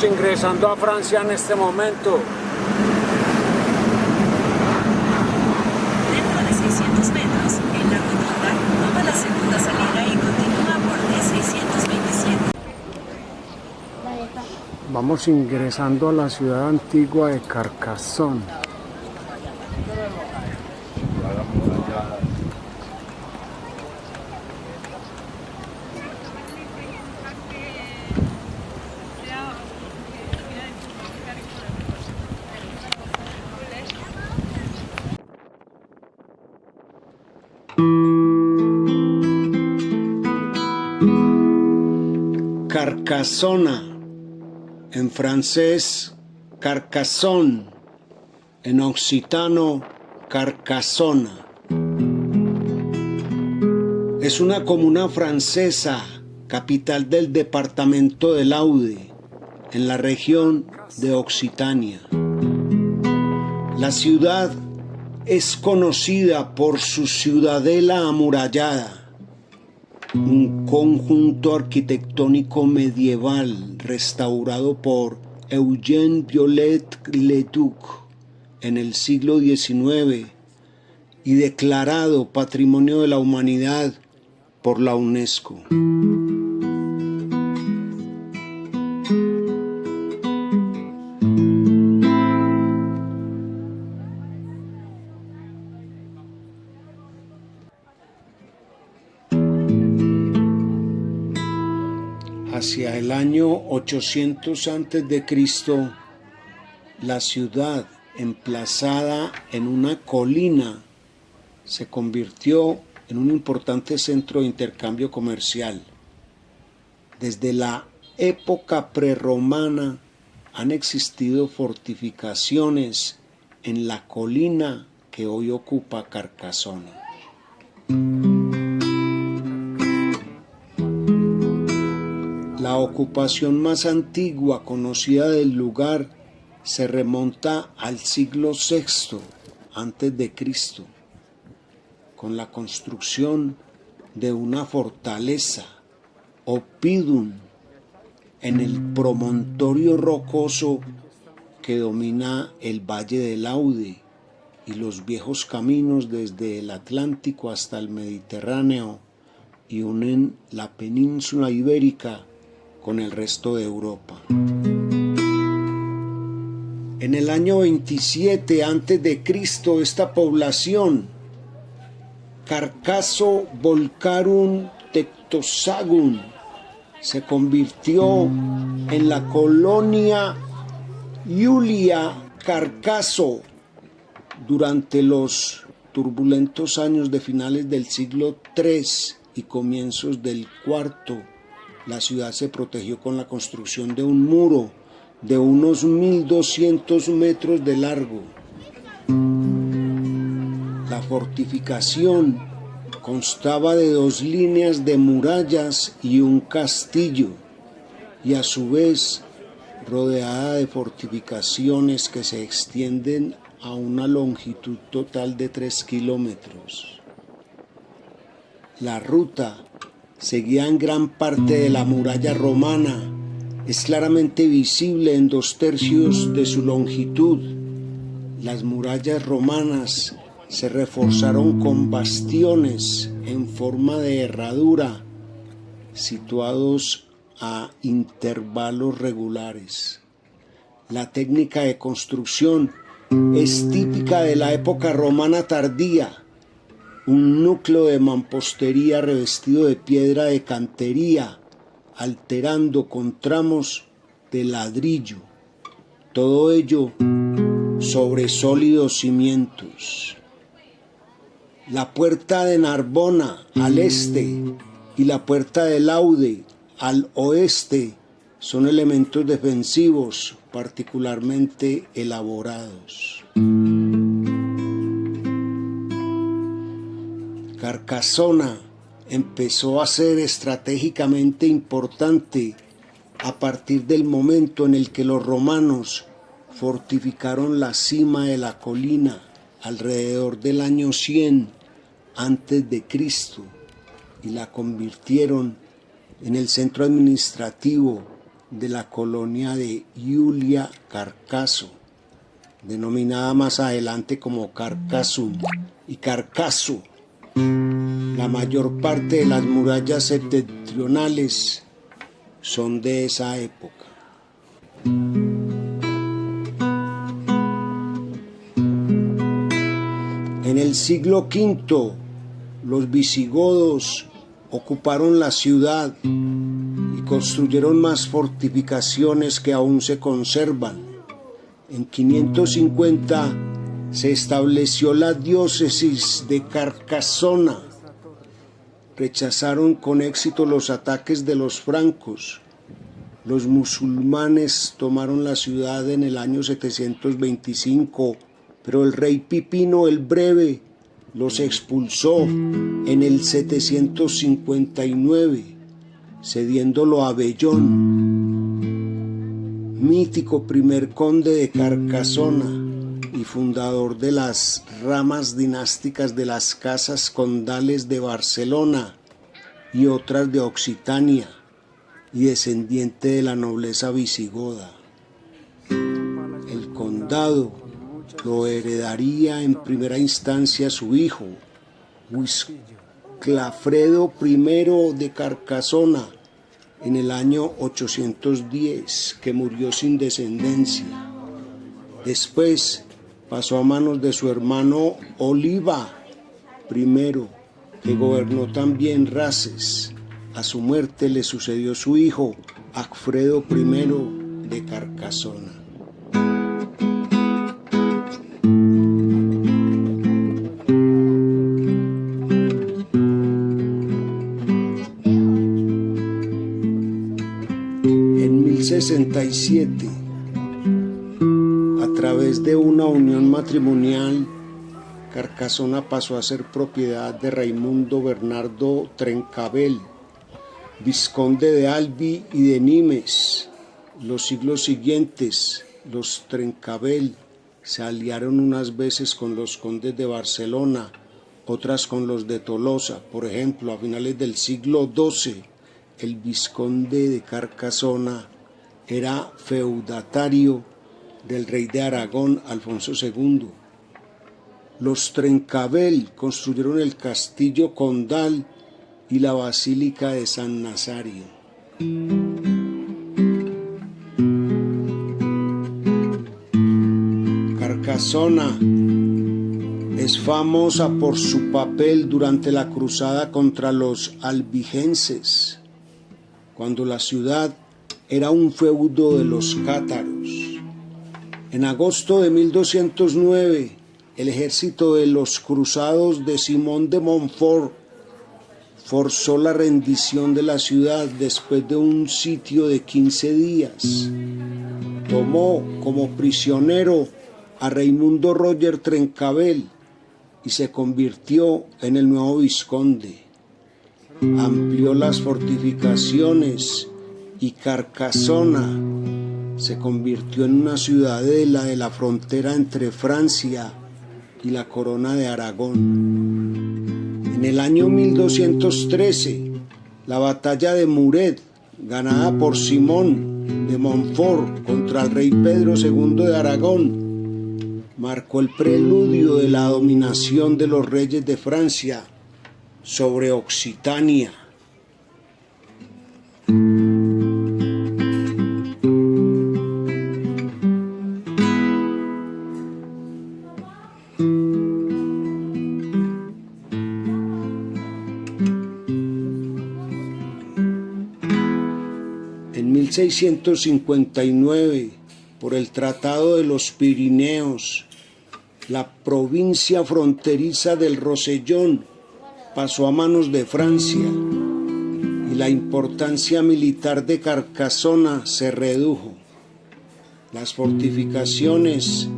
Vamos ingresando a Francia en este momento. Dentro de 600 metros, en la rotonda, toma la segunda salida y continúa por D627. Vamos ingresando a la ciudad antigua de Carcassonne. Carcassona, en francés Carcassonne, en occitano Carcassona. Es una comuna francesa, capital del departamento del Aude, en la región de Occitania. La ciudad es conocida por su ciudadela amurallada, un conjunto arquitectónico medieval restaurado por Eugène Viollet-le-Duc en el siglo XIX y declarado Patrimonio de la Humanidad por la UNESCO. Hacia el año 800 a.C., la ciudad, emplazada en una colina, se convirtió en un importante centro de intercambio comercial. Desde la época prerromana han existido fortificaciones en la colina que hoy ocupa Carcassonne. La ocupación más antigua conocida del lugar se remonta al siglo VI a.C., con la construcción de una fortaleza, Oppidum, en el promontorio rocoso que domina el Valle del Aude y los viejos caminos desde el Atlántico hasta el Mediterráneo y unen la península ibérica con el resto de Europa. En el año 27 a.C., esta población, Carcasso Volcarum Tectosagum, se convirtió en la colonia Iulia Carcasso durante los turbulentos años de finales del siglo III y comienzos del IV. La ciudad se protegió con la construcción de un muro de unos 1.200 metros de largo. La fortificación constaba de 2 líneas de murallas y un castillo, y a su vez rodeada de fortificaciones que se extienden a una longitud total de 3 kilómetros. La ruta seguía en gran parte de la muralla romana. Es claramente visible en 2/3 de su longitud. Las murallas romanas se reforzaron con bastiones en forma de herradura, situados a intervalos regulares. La técnica de construcción es típica de la época romana tardía. Un núcleo de mampostería revestido de piedra de cantería, alterando con tramos de ladrillo. Todo ello sobre sólidos cimientos. La puerta de Narbona al este y la puerta del Aude al oeste son elementos defensivos particularmente elaborados. Carcassona empezó a ser estratégicamente importante a partir del momento en el que los romanos fortificaron la cima de la colina alrededor del año 100 a.C. y la convirtieron en el centro administrativo de la colonia de Iulia Carcaso, denominada más adelante como Carcasum y Carcaso. La mayor parte de las murallas septentrionales son de esa época. En el siglo V, los visigodos ocuparon la ciudad y construyeron más fortificaciones que aún se conservan. En 550 se estableció la diócesis de Carcasona. Rechazaron con éxito los ataques de los francos. Los musulmanes tomaron la ciudad en el año 725, pero el rey Pipino el Breve los expulsó en el 759, cediéndolo a Bellón, mítico primer conde de Carcasona y fundador de las ramas dinásticas de las casas condales de Barcelona y otras de Occitania, y descendiente de la nobleza visigoda. El condado lo heredaría en primera instancia su hijo, Huisclafredo I de Carcasona, en el año 810, que murió sin descendencia. Después pasó a manos de su hermano Oliba I, que gobernó también Rases. A su muerte le sucedió su hijo, Acfredo I de Carcasona. En 1067, a través de una unión matrimonial, Carcasona pasó a ser propiedad de Raimundo Bernardo Trencabel, vizconde de Albi y de Nimes. Los siglos siguientes, los Trencabel se aliaron unas veces con los condes de Barcelona, otras con los de Tolosa. Por ejemplo, a finales del siglo XII, el vizconde de Carcasona era feudatario del rey de Aragón, Alfonso II. Los Trencabel construyeron el castillo condal y la basílica de San Nazario. Carcasona es famosa por su papel durante la cruzada contra los albigenses, cuando la ciudad era un feudo de los cátaros. En agosto de 1209, el ejército de los cruzados de Simón de Montfort forzó la rendición de la ciudad después de un sitio de 15 días. Tomó como prisionero a Raimundo Roger Trencabel y se convirtió en el nuevo vizconde. Amplió las fortificaciones y Carcasona se convirtió en una ciudadela de la frontera entre Francia y la corona de Aragón. En el año 1213, la batalla de Muret, ganada por Simón de Montfort contra el rey Pedro II de Aragón, marcó el preludio de la dominación de los reyes de Francia sobre Occitania. En 1659, por el Tratado de los Pirineos, la provincia fronteriza del Rosellón pasó a manos de Francia y la importancia militar de Carcasona se redujo. Las fortificaciones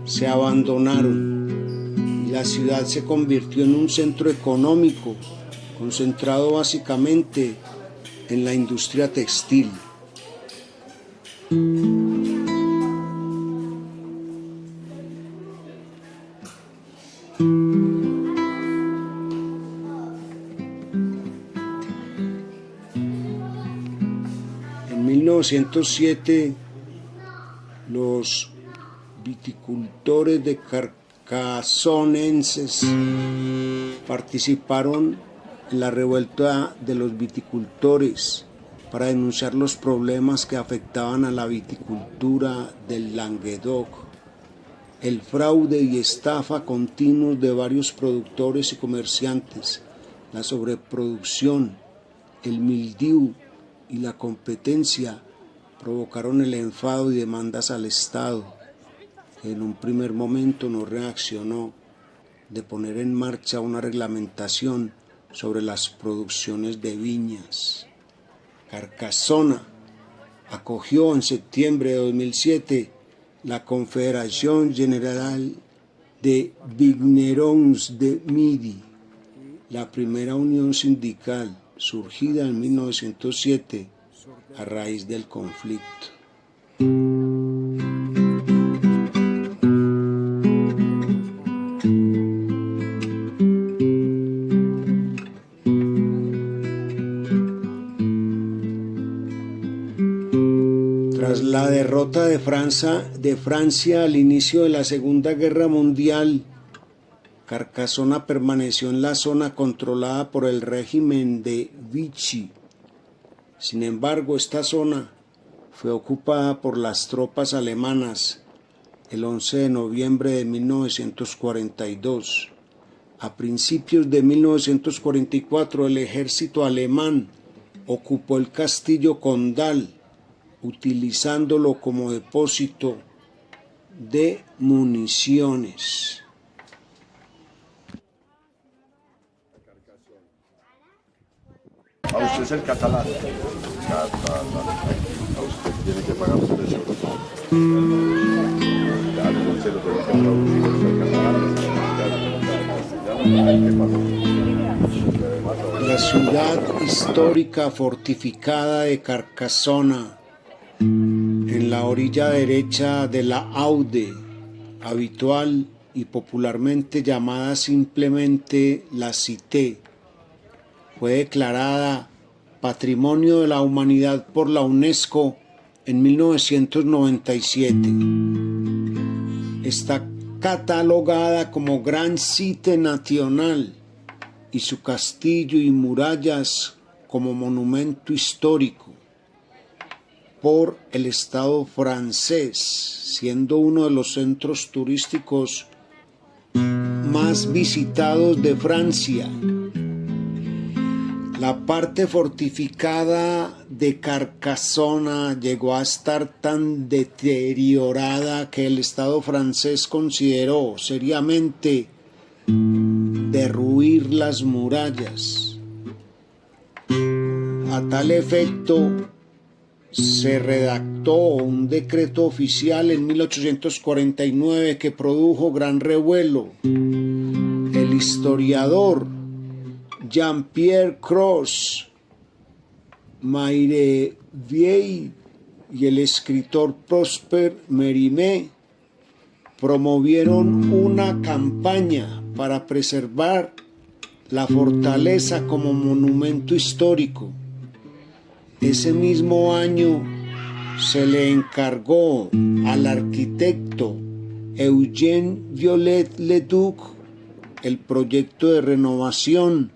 se abandonaron y la ciudad se convirtió en un centro económico concentrado básicamente en la industria textil. En 1907, los viticultores de carcasonenses participaron en la revuelta de los viticultores para denunciar los problemas que afectaban a la viticultura del Languedoc, el fraude y estafa continuos de varios productores y comerciantes, la sobreproducción, el mildiu y la competencia provocaron el enfado y demandas al Estado, que en un primer momento no reaccionó de poner en marcha una reglamentación sobre las producciones de viñas. Carcasona acogió en septiembre de 2007 la Confederación General de Vignerons de Midi, la primera unión sindical surgida en 1907 a raíz del conflicto. Tras la derrota de Francia al inicio de la Segunda Guerra Mundial, Carcasona permaneció en la zona controlada por el régimen de Vichy. Sin embargo, esta zona fue ocupada por las tropas alemanas el 11 de noviembre de 1942. A principios de 1944, el ejército alemán ocupó el castillo Condal, utilizándolo como depósito de municiones. A usted es el catalán. Catalán. A usted tiene que pagar los 3 euros. Ya, entonces lo tengo que traducir. La ciudad histórica fortificada de Carcasona, en la orilla derecha de la Aude, habitual y popularmente llamada simplemente la Cité, fue declarada Patrimonio de la Humanidad por la UNESCO en 1997. Está catalogada como Gran Site Nacional y su castillo y murallas como monumento histórico por el Estado francés, siendo uno de los centros turísticos más visitados de Francia. La parte fortificada de Carcasona llegó a estar tan deteriorada que el Estado francés consideró seriamente derruir las murallas. A tal efecto, se redactó un decreto oficial en 1849 que produjo gran revuelo. El historiador Jean-Pierre Cros Mailleville y el escritor Prosper Mérimée promovieron una campaña para preservar la fortaleza como monumento histórico. Ese mismo año se le encargó al arquitecto Eugène Viollet-le-Duc el proyecto de renovación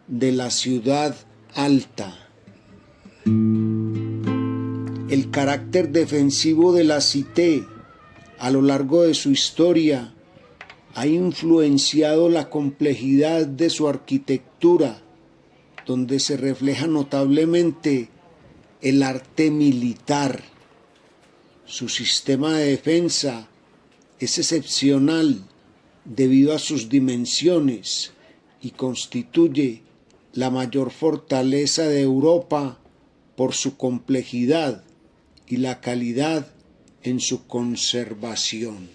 de la ciudad alta. El carácter defensivo de la Cité a lo largo de su historia ha influenciado la complejidad de su arquitectura, donde se refleja notablemente el arte militar. Su sistema de defensa es excepcional debido a sus dimensiones y constituye la mayor fortaleza de Europa por su complejidad y la calidad en su conservación.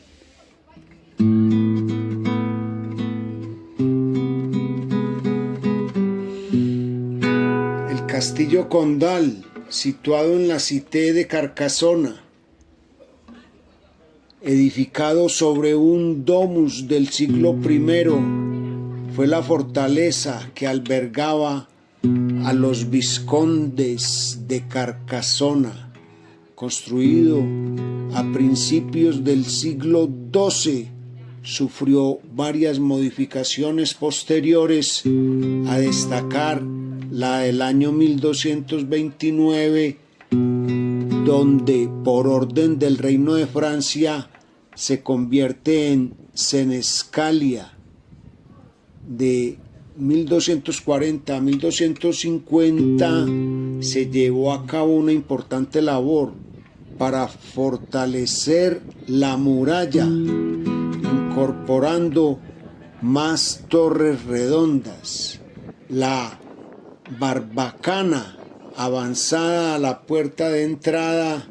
El Castillo Condal, situado en la Cité de Carcasona, edificado sobre un domus del siglo I, fue la fortaleza que albergaba a los vizcondes de Carcasona, construido a principios del siglo XII, sufrió varias modificaciones posteriores, a destacar la del año 1229, donde por orden del Reino de Francia se convierte en senescalia. De 1240 a 1250 se llevó a cabo una importante labor para fortalecer la muralla, incorporando más torres redondas, la barbacana avanzada a la puerta de entrada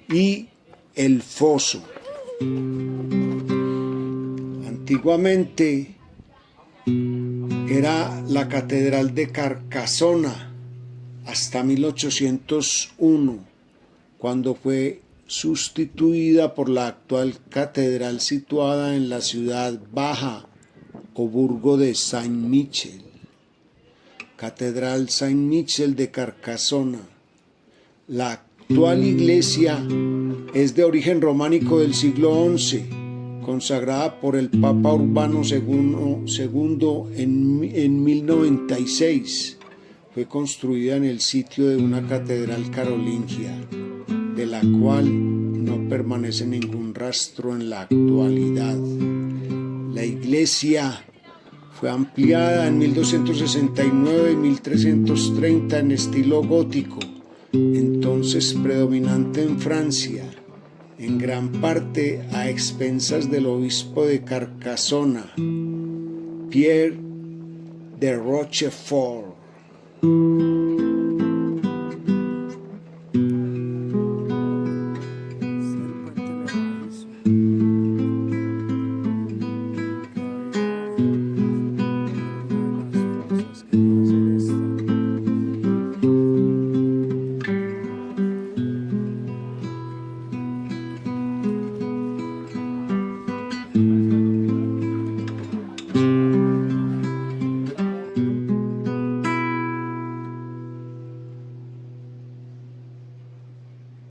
y el foso. Antiguamente era la Catedral de Carcasona hasta 1801, cuando fue sustituida por la actual catedral situada en la ciudad baja o burgo de Saint-Michel. Catedral Saint-Michel de Carcasona. La actual iglesia es de origen románico del siglo XI, consagrada por el Papa Urbano II en 1096. Fue construida en el sitio de una catedral carolingia, de la cual no permanece ningún rastro en la actualidad. La iglesia fue ampliada en 1269 y 1330 en estilo gótico, entonces predominante en Francia, en gran parte a expensas del obispo de Carcasona, Pierre de Rochefort.